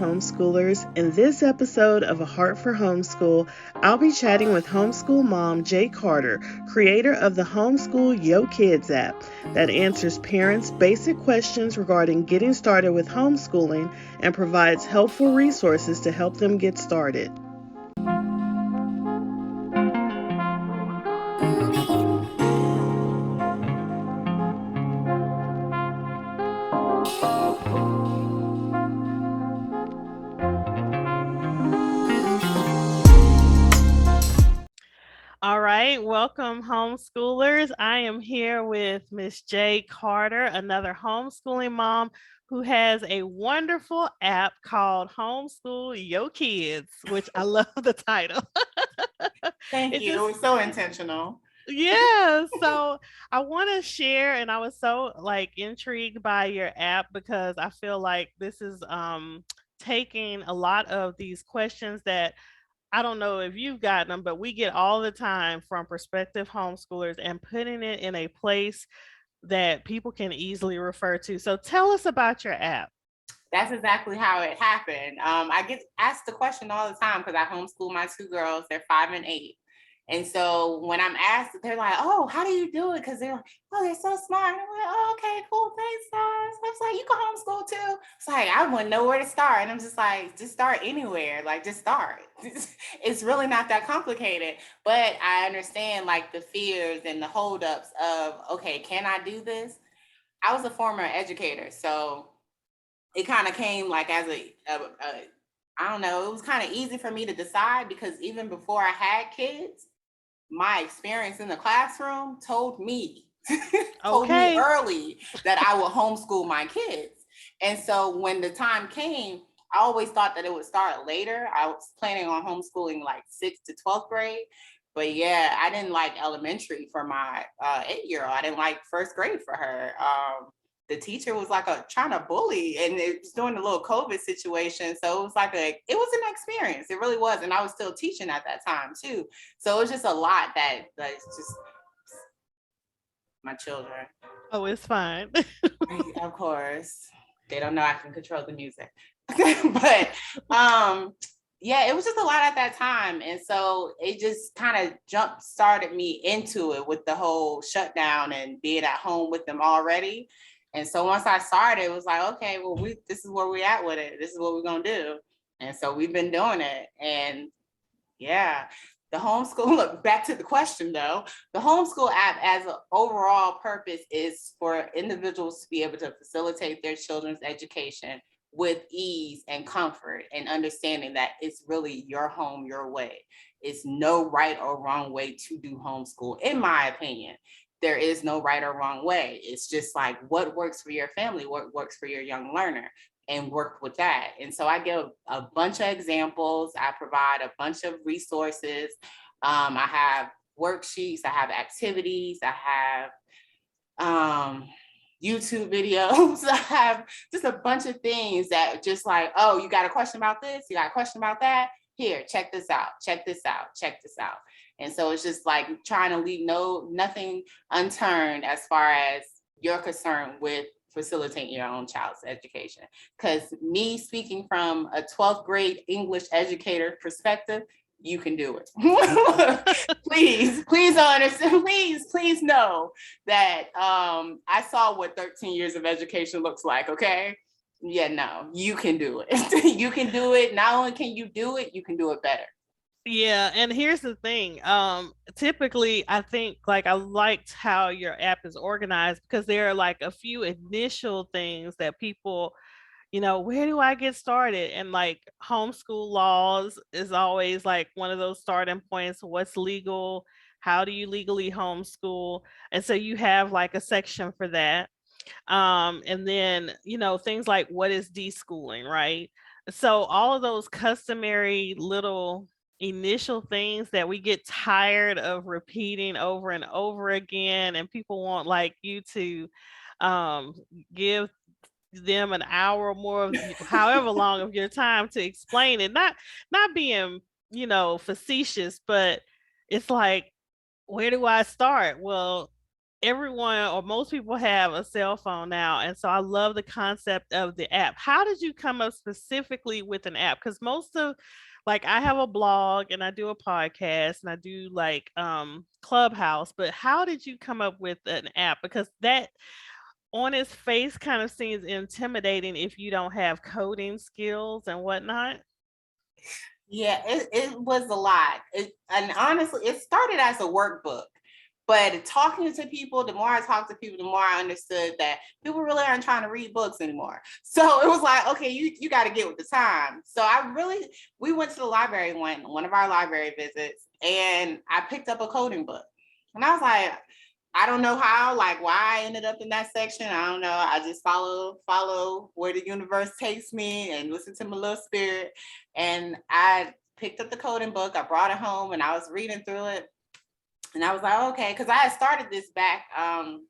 homeschoolers. In this episode of A Heart for Homeschool, I'll be chatting with homeschool mom Jay Carter, creator of the Homeschool Yo Kids App that answers parents' basic questions regarding getting started with homeschooling and provides helpful resources to help them get started. All right, welcome homeschoolers. I am here with Miss Jay Carter, another homeschooling mom who has a wonderful app called Homeschool Yo Kids, which I love the title. Thank It you. It just was so intentional. yeah, so I want to share, and I was so like intrigued by your app because I feel like this is taking a lot of these questions that I don't know if you've gotten them, but we get all the time from prospective homeschoolers and putting it in a place that people can easily refer to. So tell us about your app. That's exactly how it happened. I get asked the question all the time because I homeschool my two girls. They're 5 and 8. And so when I'm asked, they're like, "Oh, how do you do it?" Because they're like, "Oh, they're so smart." And I'm like, "Oh, okay, cool, thanks, guys." I was like, "You can homeschool too." It's like I wouldn't know where to start, and I'm just like, "Just start anywhere. Like, just start." It's really not that complicated, but I understand like the fears and the holdups of, okay, can I do this? I was a former educator, so it kind of came like as a I don't know, it was kind of easy for me to decide because even before I had kids, my experience in the classroom told me told me Okay. early that I would homeschool my kids. And so when the time came, I always thought that it would start later. I was planning on homeschooling like 6th to 12th grade. But yeah, I didn't like elementary for my 8-year-old. I didn't like first grade for her. The teacher was like trying to bully, and it was during the little COVID situation. So it was like it was an experience. It really was. And I was still teaching at that time too. So it was just a lot that's just my children. Oh, it's fine. Of course, they don't know I can control the music. But yeah, it was just a lot at that time. And so it just kind of jump started me into it with the whole shutdown and being at home with them already. And so once I started, it was like, okay, well, this is where we're at with it. This is what we're gonna do. And so we've been doing it. And yeah, the homeschool, look, back to the question though, the homeschool app as an overall purpose is for individuals to be able to facilitate their children's education with ease and comfort and understanding that it's really your home, your way. It's no right or wrong way to do homeschool, in my opinion. There is no right or wrong way. It's just like what works for your family, what works for your young learner, and work with that. And so I give a bunch of examples. I provide a bunch of resources. I have worksheets, I have activities, I have YouTube videos. I have just a bunch of things that just like, oh, you got a question about this? You got a question about that? Here, check this out, check this out, check this out. And so it's just like trying to leave nothing unturned as far as you're concerned with facilitating your own child's education. Because me speaking from a 12th grade English educator perspective, you can do it. Please understand. Please know that I saw what 13 years of education looks like. Okay. Yeah, no, you can do it. You can do it. Not only can you do it, you can do it better. Yeah, and here's the thing. Typically I think like I liked how your app is organized because there are like a few initial things that people, where do I get started? And like homeschool laws is always like one of those starting points. What's legal? How do you legally homeschool? And so you have like a section for that. And then, things like what is deschooling, right? So all of those customary little initial things that we get tired of repeating over and over again, and people want like you to um give them an hour or more of however long of your time to explain it, not being facetious, but it's like, where do I start? Well, everyone or most people have a cell phone now. And so I love the concept of the app. How did you come up specifically with an app? Because most of like I have a blog and I do a podcast and I do like Clubhouse, but how did you come up with an app? Because that on its face kind of seems intimidating if you don't have coding skills and whatnot. Yeah, it was a lot. And honestly, it started as a workbook. But talking to people, the more I talked to people, the more I understood that people really aren't trying to read books anymore. So it was like, okay, you got to get with the time. So we went to the library one of our library visits, and I picked up a coding book. And I was like, I don't know how, like why I ended up in that section. I don't know. I just follow where the universe takes me and listen to my little spirit. And I picked up the coding book. I brought it home and I was reading through it. And I was like, okay, because I had started this back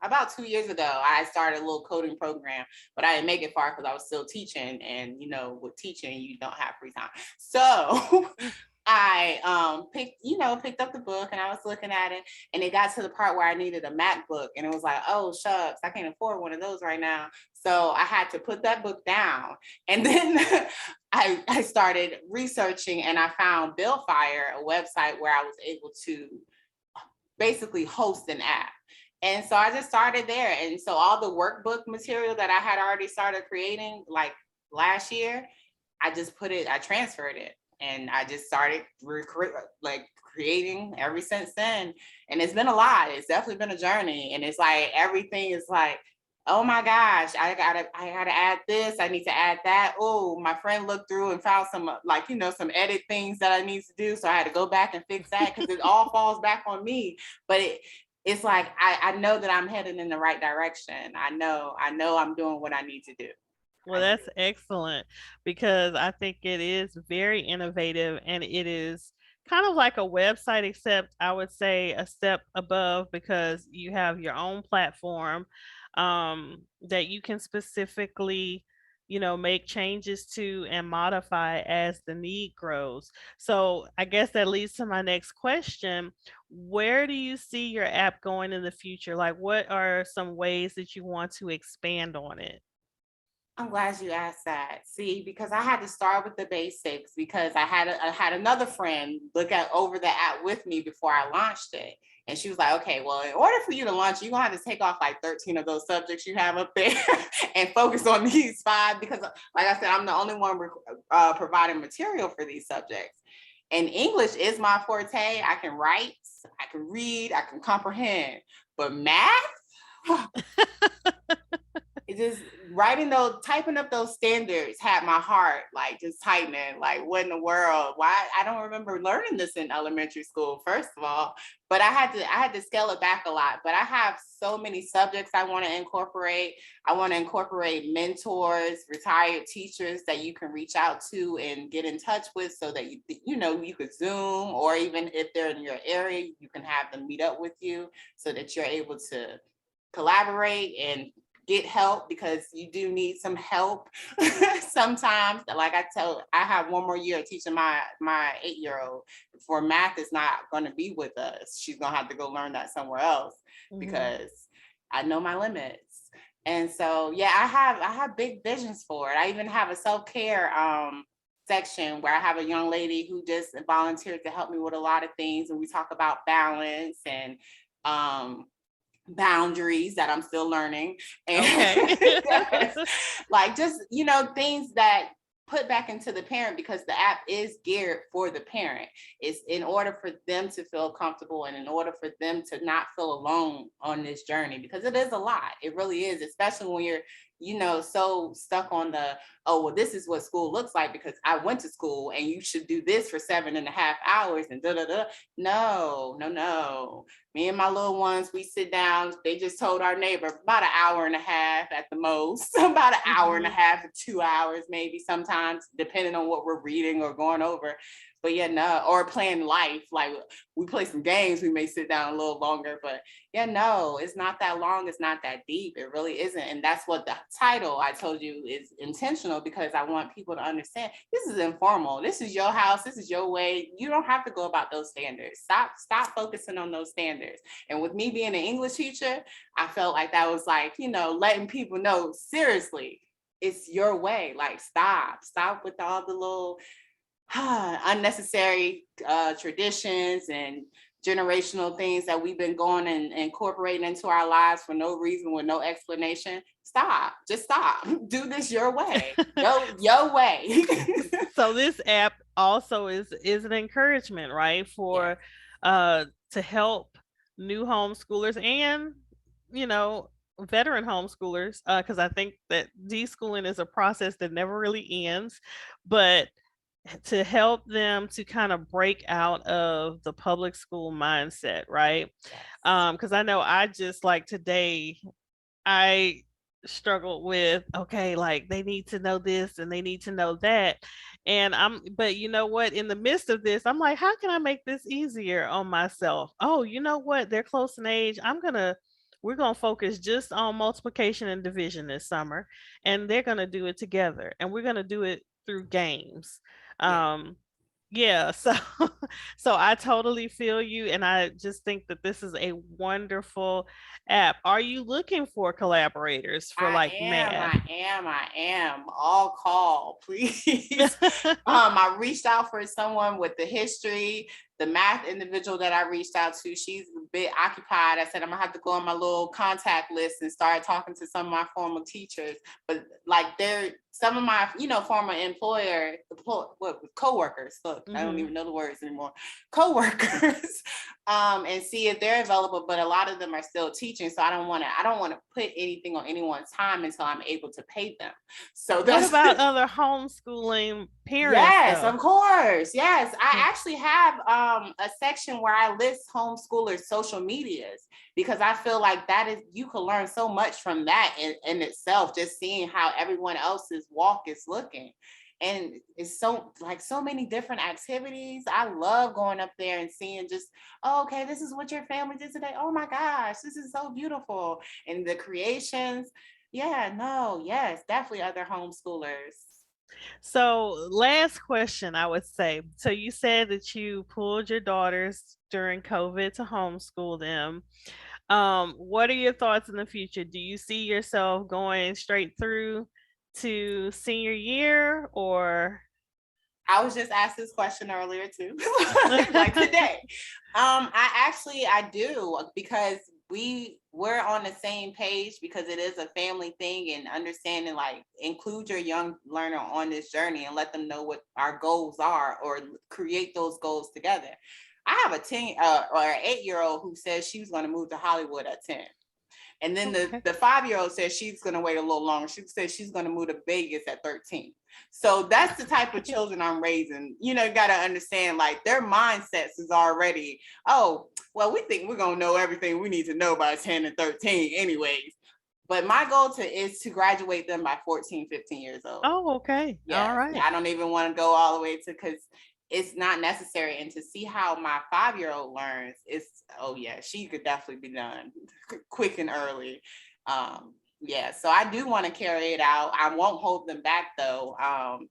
about 2 years ago. I started a little coding program, but I didn't make it far because I was still teaching. And with teaching, you don't have free time. So I picked up the book and I was looking at it, and it got to the part where I needed a MacBook, and it was like, oh shucks, I can't afford one of those right now. So I had to put that book down, and then I started researching, and I found Billfire, a website where I was able to basically host an app. And so I just started there. And so all the workbook material that I had already started creating like last year, I transferred it, and I just started creating ever since then. And it's been a lot. It's definitely been a journey. And it's like everything is like, oh my gosh, I gotta add this. I need to add that. Oh, my friend looked through and found some some edit things that I need to do. So I had to go back and fix that because it all falls back on me. But it's like I know that I'm headed in the right direction. I know I'm doing what I need to do. Well, that's excellent because I think it is very innovative and it is kind of like a website, except I would say a step above because you have your own platform that you can specifically, make changes to and modify as the need grows. So I guess that leads to my next question. Where do you see your app going in the future? Like, what are some ways that you want to expand on it? I'm glad you asked that. See, because I had to start with the basics because I had another friend look at over the app with me before I launched it. And she was like, okay, well, in order for you to launch, you're gonna have to take off like 13 of those subjects you have up there and focus on these 5, because like I said, I'm the only one providing material for these subjects. And English is my forte. I can write, I can read, I can comprehend, but math, it just typing up those standards had my heart like just tightening. Like, what in the world? Why? I don't remember learning this in elementary school, first of all. But I had to scale it back a lot. But I have so many subjects I want to incorporate. I want to incorporate mentors, retired teachers that you can reach out to and get in touch with, so that you could Zoom, or even if they're in your area, you can have them meet up with you so that you're able to collaborate and get help, because you do need some help sometimes. Like I have one more year teaching my 8-year-old. For math is not going to be with us. She's going to have to go learn that somewhere else because I know my limits. And so, yeah, I have big visions for it. I even have a self-care section where I have a young lady who just volunteered to help me with a lot of things. And we talk about balance and boundaries that I'm still learning, and Okay. like just things that put back into the parent, because the app is geared for the parent. It's in order for them to feel comfortable and in order for them to not feel alone on this journey, because it is a lot. It really is, especially when you're so stuck on the, oh, well, this is what school looks like because I went to school and you should do this for 7.5 hours and da da da. No. Me and my little ones, we sit down. They just told our neighbor about an hour and a half at the most, about an hour and a half to 2 hours, maybe sometimes, depending on what we're reading or going over. But yeah, no, or playing life. Like we play some games, we may sit down a little longer, but yeah, no, it's not that long. It's not that deep. It really isn't. And that's what title I told you is intentional because I want people to understand this is informal. This is your house. This is your way. You don't have to go about those standards. Stop focusing on those standards. And with me being an English teacher, I felt like that was like, letting people know, seriously, it's your way. Like, stop with all the little unnecessary traditions and generational things that we've been going and incorporating into our lives for no reason with no explanation. Just stop. Do this your way. Your way. So this app also is an encouragement, right, Yeah. for to help new homeschoolers and veteran homeschoolers, because I think that deschooling is a process that never really ends, but to help them to kind of break out of the public school mindset, right? Yes. Because I know I just like today, I struggled with, okay, like they need to know this and they need to know that. But you know what? In the midst of this, I'm like, how can I make this easier on myself? Oh, you know what? They're close in age. We're going to focus just on multiplication and division this summer, and they're going to do it together, and we're going to do it through games. Yeah. Um, yeah, so so I totally feel you, and I just think that this is a wonderful app. Are you looking for collaborators for I like am, math? I am. All call, please. I reached out for someone with the history. The math individual that I reached out to, she's a bit occupied. I said, I'm gonna have to go on my little contact list and start talking to some of my former teachers. But like they're some of my, former coworkers. Look, I don't Mhm. even know the words anymore. Coworkers, and see if they're available. But a lot of them are still teaching, so I don't want to put anything on anyone's time until I'm able to pay them. So What that's about other homeschooling parents yes, though? of course. Yes. I Mm. actually have a section where I list homeschoolers' social medias because I feel like that is you can learn so much from that in itself, just seeing how everyone else's walk is looking. And it's so many different activities. I love going up there and seeing just, oh, okay, this is what your family did today. Oh my gosh, this is so beautiful. And the creations. Yeah, no, yes, definitely other homeschoolers. So, last question, I would say. So, you said that you pulled your daughters during COVID to homeschool them. What are your thoughts in the future? Do you see yourself going straight through to senior year or? I was just asked this question earlier too, like today. I do because we're on the same page because it is a family thing and understanding like include your young learner on this journey and let them know what our goals are or create those goals together. I have a 10 or an 8-year-old who says she's going to move to Hollywood at 10. And then Okay. the 5-year-old says she's going to wait a little longer. She says she's going to move to Vegas at 13. So that's the type of children I'm raising. You got to understand like their mindsets is already, oh, well, we think we're going to know everything we need to know by 10 and 13 anyways. But my goal is to graduate them by 14, 15 years old. Oh, okay. All Yes. right. I don't even want to go all the way to because it's not necessary. And to see how my 5-year-old learns, it's oh yeah, she could definitely be done quick and early. Yeah, so I do want to carry it out. I won't hold them back though.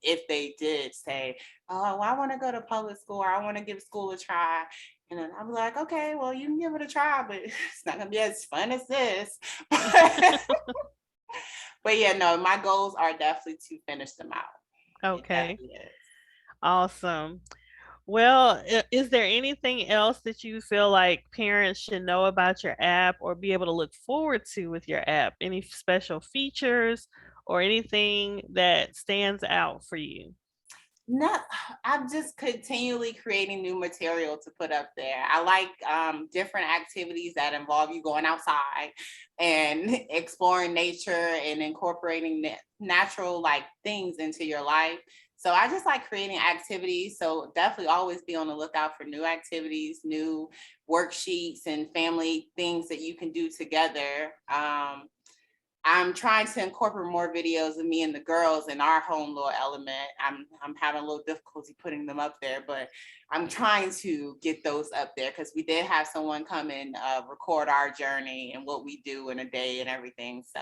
If they did say, oh, well, I want to go to public school or I want to give school a try. And then I'm like, okay, well, you can give it a try, but it's not gonna be as fun as this. But yeah, no, my goals are definitely to finish them out. It Okay. definitely is. Awesome. Well, is there anything else that you feel like parents should know about your app or be able to look forward to with your app? Any special features or anything that stands out for you? No, I'm just continually creating new material to put up there. I like different activities that involve you going outside and exploring nature and incorporating natural like things into your life. So I just like creating activities. So definitely always be on the lookout for new activities, new worksheets, and family things that you can do together. I'm trying to incorporate more videos of me and the girls in our home little element. I'm having a little difficulty putting them up there, but I'm trying to get those up there because we did have someone come and record our journey and what we do in a day and everything. So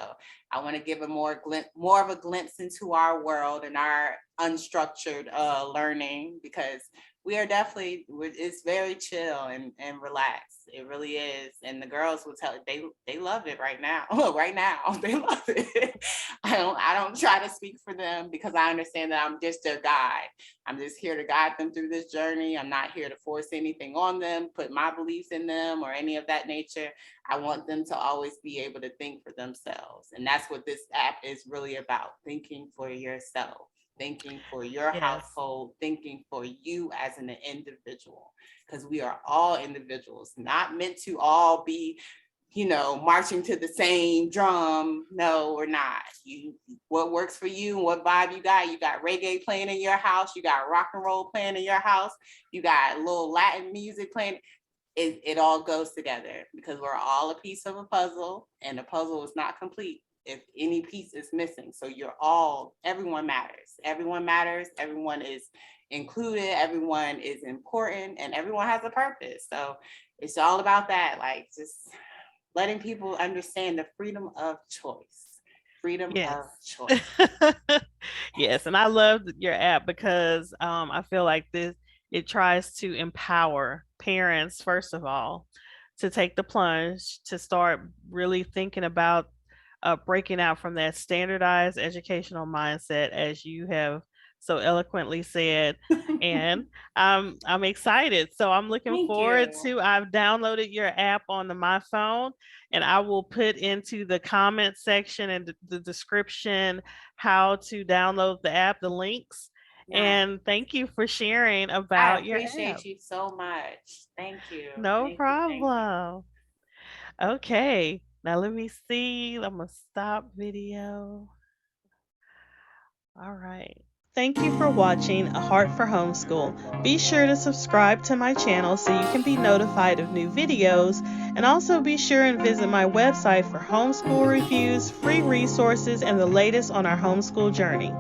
I want to give a more of a glimpse into our world and our unstructured learning, because we are definitely, it's very chill and relaxed. It really is. And the girls will tell they love it right now. Right now, they love it. I don't try to speak for them because I understand that I'm just their guide. I'm just here to guide them through this journey. I'm not here to force anything on them, put my beliefs in them or any of that nature. I want them to always be able to think for themselves. And that's what this app is really about, thinking for yourself, thinking for your Yes. household, thinking for you as an individual, because we are all individuals, not meant to all be, marching to the same drum. No, we're not. What works for you and what vibe you got. You got reggae playing in your house. You got rock and roll playing in your house. You got a little Latin music playing. It all goes together because we're all a piece of a puzzle, and the puzzle is not complete if any piece is missing. So everyone matters. Everyone matters. Everyone is included. Everyone is important, and everyone has a purpose. So it's all about that. Like, just letting people understand the freedom of choice. Freedom Yes. of choice. Yes, and I love your app because I feel like it tries to empower parents first of all to take the plunge, to start really thinking about breaking out from that standardized educational mindset, as you have so eloquently said. And I'm excited. So I'm looking Thank forward you. to. I've downloaded your app on my phone, and I will put into the comment section and the description how to download the app, the links. Nice. And thank you for sharing I about your app. appreciate you so much. Thank you. No Thank you. Thank you. problem. Okay, now let me see. I'm gonna stop video. All right. Thank you for watching A Heart for Homeschool. Be sure to subscribe to my channel so you can be notified of new videos, and also be sure and visit my website for homeschool reviews, free resources, and the latest on our homeschool journey.